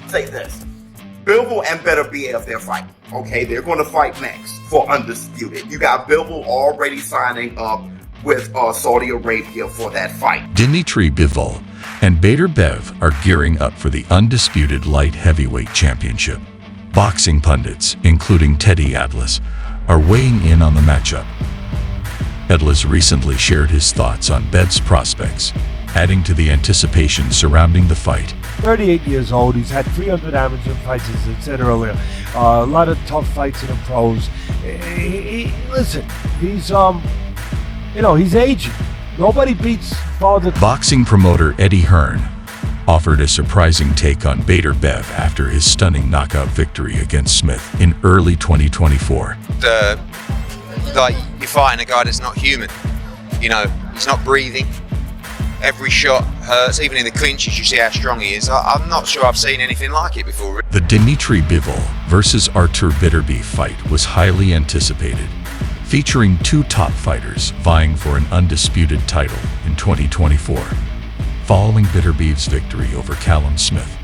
say this. Bivol and Beterbiev, they're fighting. Okay, they're going to fight next for undisputed. You got Bivol already signing up with Saudi Arabia for that fight. Dmitry Bivol and Beterbiev are gearing up for the undisputed light heavyweight championship. Boxing pundits, including Teddy Atlas, are weighing in on the matchup. Atlas recently shared his thoughts on Bev's prospects, adding to the anticipation surrounding the fight. 38 years old, he's had 300 amateur fights, as I said earlier. A lot of tough fights in the pros. Listen, he's he's aging. Nobody beats father. Boxing promoter Eddie Hearn offered a surprising take on Beterbiev after his stunning knockout victory against Smith in early 2024. Like, you're fighting a guy that's not human. You know, he's not breathing. Every shot hurts. Even in the clinches, you see how strong he is. I'm not sure I've seen anything like it before. The Dmitry Bivol versus Artur Beterbiev fight was highly anticipated, featuring two top fighters vying for an undisputed title in 2024. Following Beterbiev's victory over Callum Smith,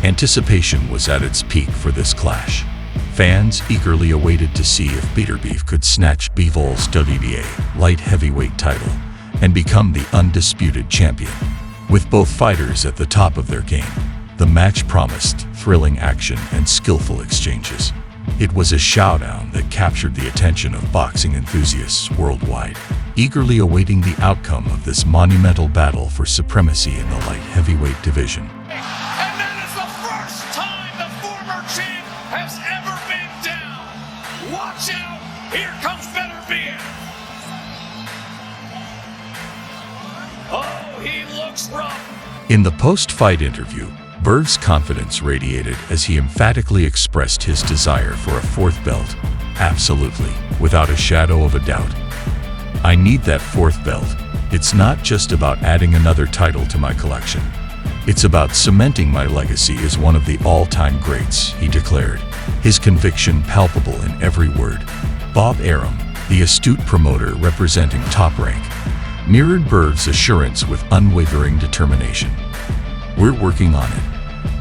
anticipation was at its peak for this clash. Fans eagerly awaited to see if Beterbiev could snatch Bivol's WBA light heavyweight title and become the undisputed champion. With both fighters at the top of their game, the match promised thrilling action and skillful exchanges. It was a showdown that captured the attention of boxing enthusiasts worldwide, eagerly awaiting the outcome of this monumental battle for supremacy in the light heavyweight division. And that is the first time the former champ has ever been down. Watch out, here comes Beterbiev. Oh, he looks rough. In the post-fight interview, Biev's confidence radiated as he emphatically expressed his desire for a fourth belt. Absolutely, without a shadow of a doubt. I need that fourth belt. It's not just about adding another title to my collection. It's about cementing my legacy as one of the all-time greats, he declared, his conviction palpable in every word. Bob Arum, the astute promoter representing Top Rank, mirrored Biev's assurance with unwavering determination. We're working on it,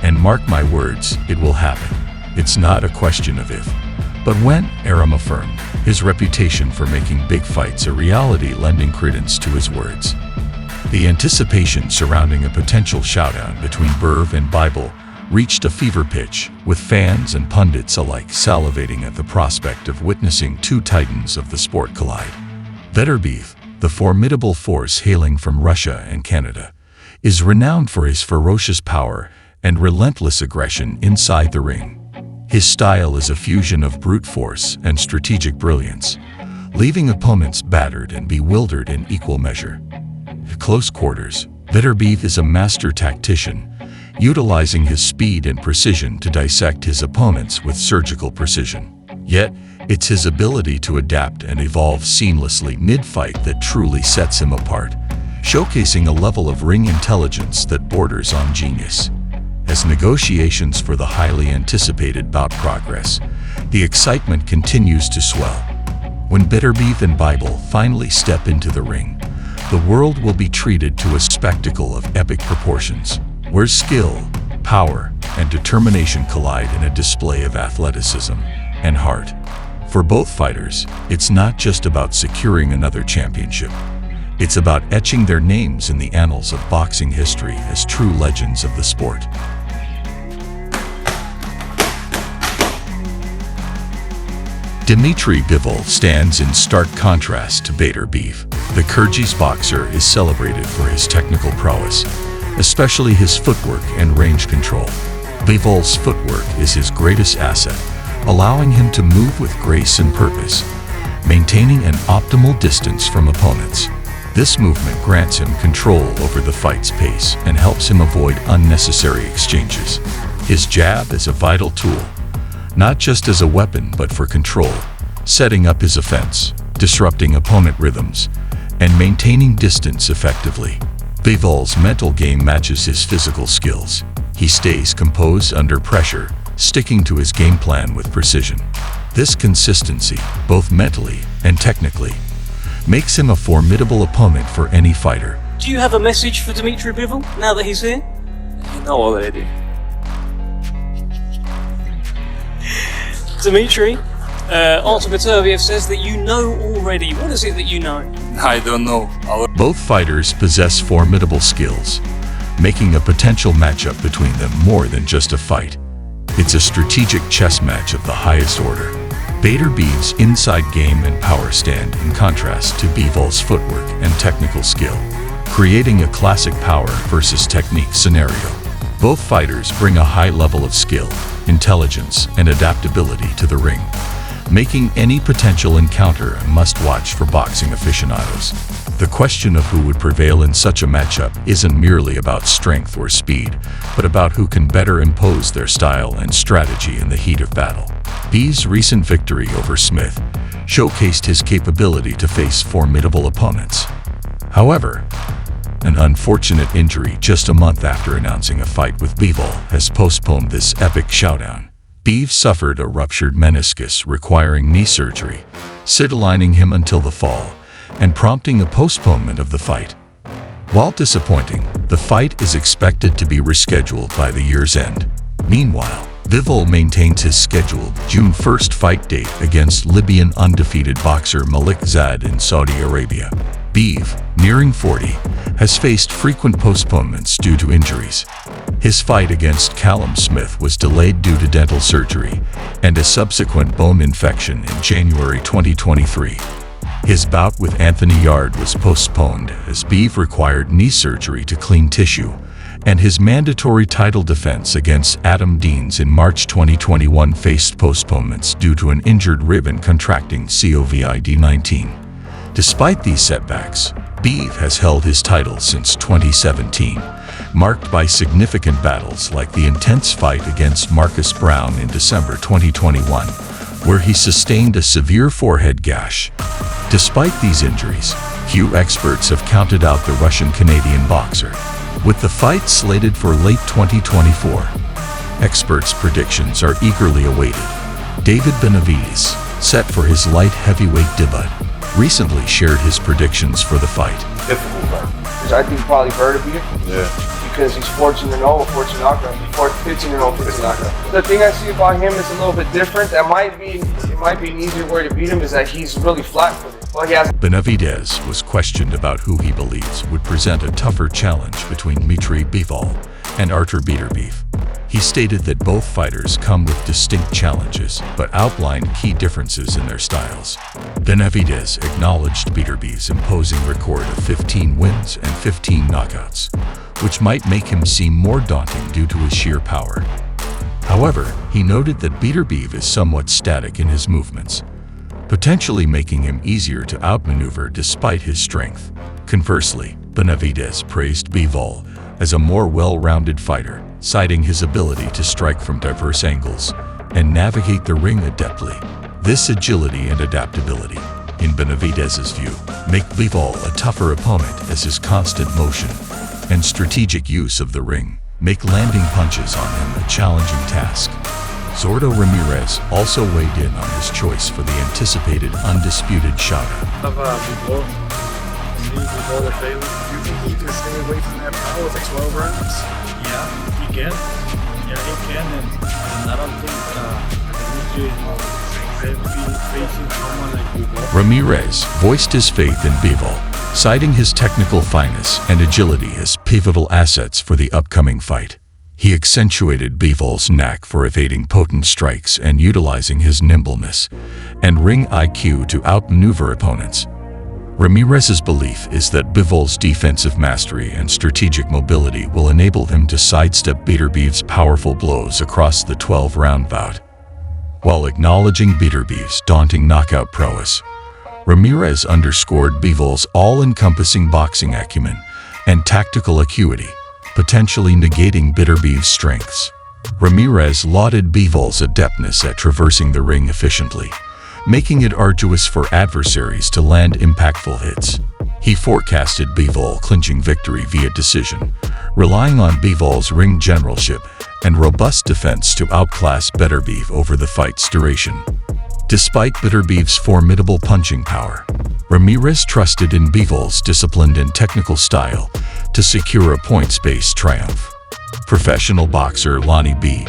and mark my words, it will happen. It's not a question of if, but when, Arum affirmed, his reputation for making big fights a reality, lending credence to his words. The anticipation surrounding a potential showdown between Biev and Bivol reached a fever pitch, with fans and pundits alike salivating at the prospect of witnessing two titans of the sport collide. Beterbiev, the formidable force hailing from Russia and Canada, is renowned for his ferocious power and relentless aggression inside the ring. His style is a fusion of brute force and strategic brilliance, leaving opponents battered and bewildered in equal measure. At close quarters, Beterbiev is a master tactician, utilizing his speed and precision to dissect his opponents with surgical precision. Yet, it's his ability to adapt and evolve seamlessly mid-fight that truly sets him apart, showcasing a level of ring intelligence that borders on genius. As negotiations for the highly anticipated bout progress, the excitement continues to swell. When Beterbiev and Bivol finally step into the ring, the world will be treated to a spectacle of epic proportions, where skill, power, and determination collide in a display of athleticism and heart. For both fighters, it's not just about securing another championship. It's about etching their names in the annals of boxing history as true legends of the sport. Dmitry Bivol stands in stark contrast to Beterbiev. The Kyrgyz boxer is celebrated for his technical prowess, especially his footwork and range control. Bivol's footwork is his greatest asset, allowing him to move with grace and purpose, maintaining an optimal distance from opponents. This movement grants him control over the fight's pace and helps him avoid unnecessary exchanges. His jab is a vital tool, not just as a weapon but for control, setting up his offense, disrupting opponent rhythms, and maintaining distance effectively. Bivol's mental game matches his physical skills. He stays composed under pressure, sticking to his game plan with precision. This consistency, both mentally and technically, makes him a formidable opponent for any fighter. Do you have a message for Dmitry Bivol now that he's here? You know already. Dmitry, Artur Beterbiev says that you know already. What is it that you know? I don't know. Both fighters possess formidable skills, making a potential matchup between them more than just a fight. It's a strategic chess match of the highest order. Beterbiev's inside game and power stand in contrast to Bivol's footwork and technical skill, creating a classic power versus technique scenario. Both fighters bring a high level of skill, intelligence, and adaptability to the ring, making any potential encounter a must-watch for boxing aficionados. The question of who would prevail in such a matchup isn't merely about strength or speed, but about who can better impose their style and strategy in the heat of battle. B's recent victory over Smith showcased his capability to face formidable opponents. However, an unfortunate injury just a month after announcing a fight with Bivol has postponed this epic showdown. Bev suffered a ruptured meniscus requiring knee surgery, sidelining him until the fall and prompting a postponement of the fight. While disappointing, the fight is expected to be rescheduled by the year's end. Meanwhile, Bivol maintains his scheduled June 1st fight date against Libyan undefeated boxer Malik Zad in Saudi Arabia. Bev, nearing 40, has faced frequent postponements due to injuries. His fight against Callum Smith was delayed due to dental surgery and a subsequent bone infection in January 2023. His bout with Anthony Yard was postponed as Bev required knee surgery to clean tissue, and his mandatory title defense against Adam Deans in March 2021 faced postponements due to an injured rib and contracting COVID-19. Despite these setbacks, Bev has held his title since 2017, marked by significant battles like the intense fight against Marcus Brown in December 2021, where he sustained a severe forehead gash. Despite these injuries, few experts have counted out the Russian-Canadian boxer, with the fight slated for late 2024. Experts' predictions are eagerly awaited. David Benavides, set for his light heavyweight debut, recently shared his predictions for the fight. Difficult fight. Because I think probably Beterbiev. Yeah. Because he's 14-0, 14 knockout. 15-0, 15 knockout. The thing I see about him is a little bit different. It might be an easier way to beat him is that he's really flat-footed. Well, he has. Benavides was questioned about who he believes would present a tougher challenge between Dmitry Bivol and Artur Beterbiev. He stated that both fighters come with distinct challenges, but outlined key differences in their styles. Benavides acknowledged Beterbiev's imposing record of 15 wins and 15 knockouts, which might make him seem more daunting due to his sheer power. However, he noted that Beterbiev is somewhat static in his movements, potentially making him easier to outmaneuver despite his strength. Conversely, Benavides praised Bivol as a more well-rounded fighter, citing his ability to strike from diverse angles and navigate the ring adeptly. This agility and adaptability, in Benavides's view, make Bivol a tougher opponent as his constant motion and strategic use of the ring make landing punches on him a challenging task. Zordo Ramirez also weighed in on his choice for the anticipated undisputed showdown. Bivol the favorite. Do you think he can stay away from that power for 12 rounds? Yeah, he can. Yeah, he can, and I don't think facing someone like Bivol. Ramirez voiced his faith in Bivol, citing his technical finesse and agility as pivotal assets for the upcoming fight. He accentuated Bivol's knack for evading potent strikes and utilizing his nimbleness and ring IQ to outmaneuver opponents. Ramirez's belief is that Bivol's defensive mastery and strategic mobility will enable him to sidestep Beterbiev's powerful blows across the 12-round bout. While acknowledging Beterbiev's daunting knockout prowess, Ramirez underscored Bivol's all-encompassing boxing acumen and tactical acuity, potentially negating Beterbiev's strengths. Ramirez lauded Bivol's adeptness at traversing the ring efficiently, making it arduous for adversaries to land impactful hits. He forecasted Bivol clinching victory via decision, relying on Bivol's ring generalship and robust defense to outclass Beterbiev over the fight's duration. Despite Beterbiev's formidable punching power, Ramirez trusted in Bivol's disciplined and technical style to secure a points-based triumph. Professional boxer Lonnie B.,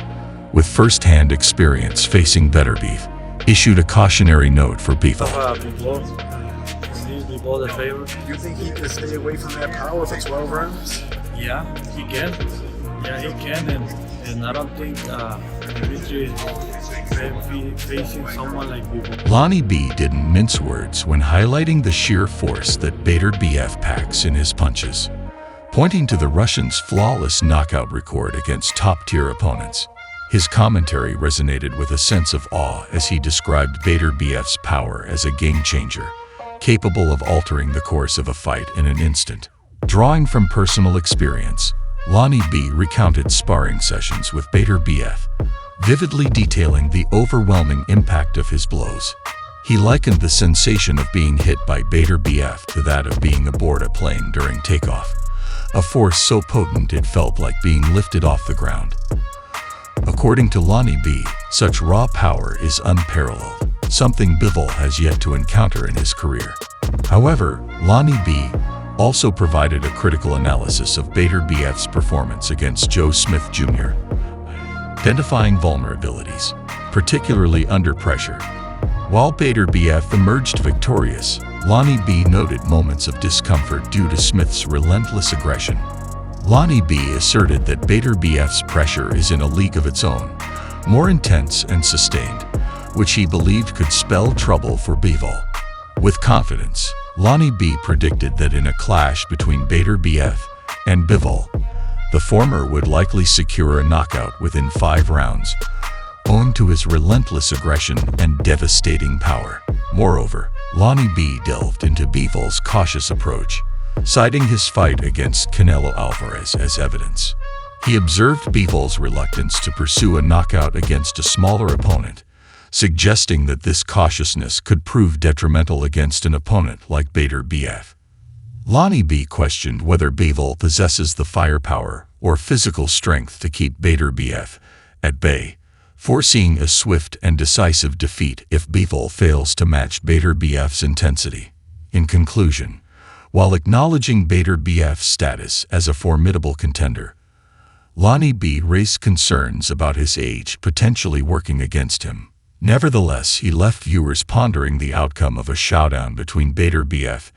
with first-hand experience facing Beterbiev, issued a cautionary note for Bivol. Bivol, is Bivol the favorite? Do you think he can stay away from that power for 12 rounds? Yeah, he can. Yeah, he can, and I don't think Dmitry is facing someone like Bivol. Lonnie B didn't mince words when highlighting the sheer force that Beterbiev packs in his punches, pointing to the Russian's flawless knockout record against top-tier opponents. His commentary resonated with a sense of awe as he described Beterbiev's power as a game-changer, capable of altering the course of a fight in an instant. Drawing from personal experience, Lonnie B recounted sparring sessions with Beterbiev, vividly detailing the overwhelming impact of his blows. He likened the sensation of being hit by Beterbiev to that of being aboard a plane during takeoff, a force so potent it felt like being lifted off the ground. According to Lonnie B, such raw power is unparalleled, something Bivol has yet to encounter in his career. However, Lonnie B also provided a critical analysis of Beterbiev's performance against Joe Smith Jr., identifying vulnerabilities, particularly under pressure. While Beterbiev emerged victorious, Lonnie B noted moments of discomfort due to Smith's relentless aggression. Lonnie B asserted that Beterbiev's pressure is in a league of its own, more intense and sustained, which he believed could spell trouble for Bivol. With confidence, Lonnie B predicted that in a clash between Beterbiev and Bivol, the former would likely secure a knockout within 5 rounds, owing to his relentless aggression and devastating power. Moreover, Lonnie B delved into Bivol's cautious approach, citing his fight against Canelo Alvarez as evidence. He observed Bivol's reluctance to pursue a knockout against a smaller opponent, suggesting that this cautiousness could prove detrimental against an opponent like Beterbiev. Lonnie B questioned whether Bivol possesses the firepower or physical strength to keep Beterbiev at bay, foreseeing a swift and decisive defeat if Bivol fails to match Beterbiev's intensity. In conclusion, while acknowledging Beterbiev's status as a formidable contender, Lonnie B raised concerns about his age potentially working against him. Nevertheless, he left viewers pondering the outcome of a showdown between Beterbiev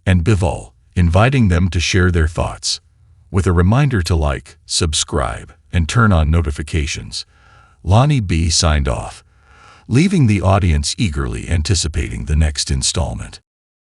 and Bivol, inviting them to share their thoughts. With a reminder to like, subscribe, and turn on notifications, Lonnie B signed off, leaving the audience eagerly anticipating the next installment.